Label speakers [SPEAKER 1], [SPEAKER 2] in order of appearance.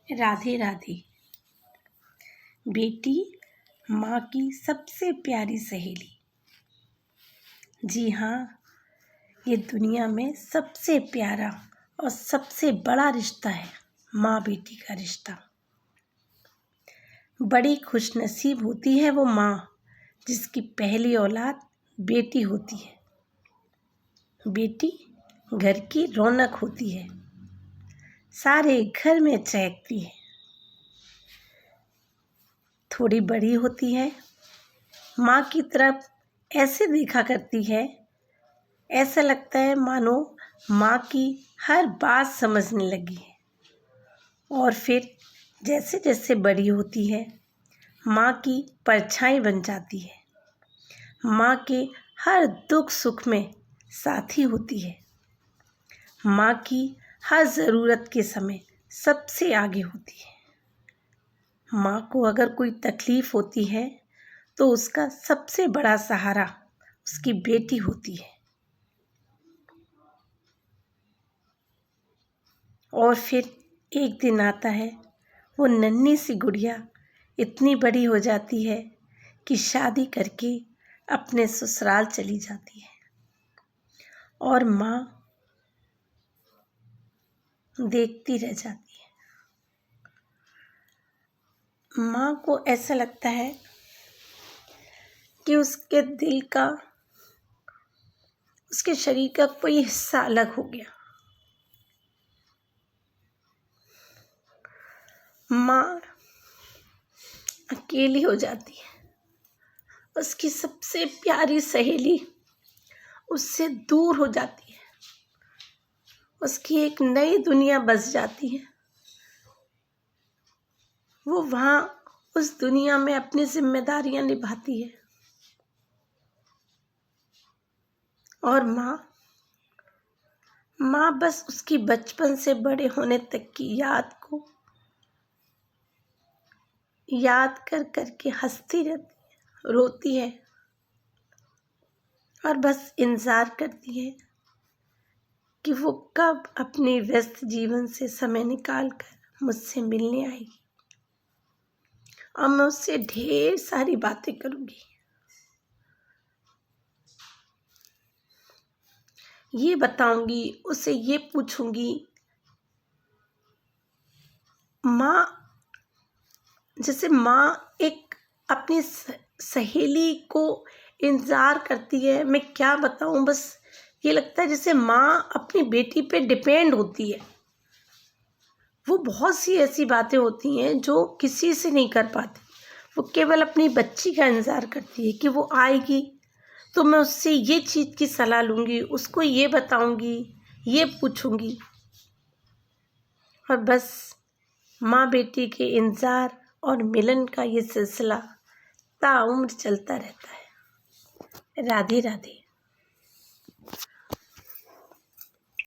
[SPEAKER 1] राधे राधे। बेटी माँ की सबसे प्यारी सहेली। जी हाँ, ये दुनिया में सबसे प्यारा और सबसे बड़ा रिश्ता है माँ बेटी का रिश्ता। बड़ी खुशनसीब होती है वो माँ जिसकी पहली औलाद बेटी होती है। बेटी घर की रौनक होती है, सारे घर में चहकती है। थोड़ी बड़ी होती है, माँ की तरफ ऐसे देखा करती है, ऐसा लगता है मानो माँ की हर बात समझने लगी है। और फिर जैसे जैसे बड़ी होती है, माँ की परछाई बन जाती है। माँ के हर दुख सुख में साथी होती है। माँ की हर ज़रूरत के समय सबसे आगे होती है। माँ को अगर कोई तकलीफ़ होती है तो उसका सबसे बड़ा सहारा उसकी बेटी होती है। और फिर एक दिन आता है, वो नन्ही सी गुड़िया इतनी बड़ी हो जाती है कि शादी करके अपने ससुराल चली जाती है। और माँ देखती रह जाती है। माँ को ऐसा लगता है कि उसके दिल का, उसके शरीर का कोई हिस्सा अलग हो गया। माँ अकेली हो जाती है। उसकी सबसे प्यारी सहेली उससे दूर हो जाती है। उसकी एक नई दुनिया बस जाती है। वो वहाँ उस दुनिया में अपनी जिम्मेदारियां निभाती है। और माँ बस उसकी बचपन से बड़े होने तक की याद को याद कर करके हंसती रहती है, रोती है और बस इंतज़ार करती है कि वो कब अपने व्यस्त जीवन से समय निकाल कर मुझसे मिलने आएगी और मैं उससे ढेर सारी बातें करूँगी। ये बताऊँगी, उससे ये पूछूँगी। माँ, जैसे माँ एक अपनी सहेली को इंतज़ार करती है। मैं क्या बताऊँ, बस ये लगता है जैसे माँ अपनी बेटी पे डिपेंड होती है। वो बहुत सी ऐसी बातें होती हैं जो किसी से नहीं कर पाती। वो केवल अपनी बच्ची का इंतज़ार करती है कि वो आएगी तो मैं उससे ये चीज़ की सलाह लूँगी, उसको ये बताऊँगी, ये पूछूँगी। और बस माँ बेटी के इंतज़ार और मिलन का ये सिलसिला ताउम्र चलता रहता है। राधे राधे।